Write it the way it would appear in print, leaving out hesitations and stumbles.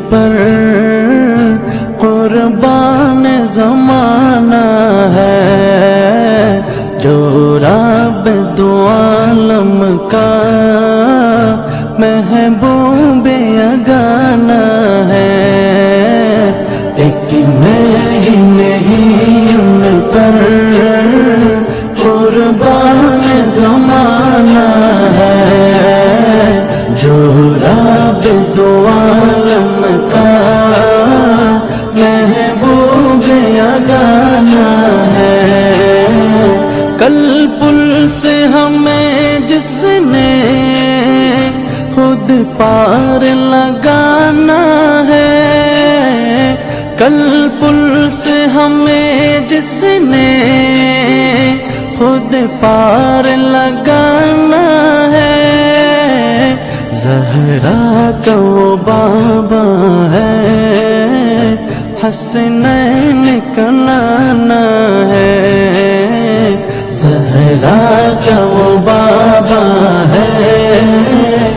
پر قربان زمانہ ہے، جو رب دو عالم کا محبوب یگانہ ہے۔ ایک میں ہی نہیں ان پر قربان زمانہ ہے، جو رب دو عالم کا محبوب یگانہ ہے۔ کل پل سے ہمیں جس نے خود پار لگانا ہے، کل پل سے ہمیں جس نے خود پار لگانا ہے، زہرا کا وہ بابا ہے، حسنین کا نانا ہے، زہرا کا وہ بابا ہے،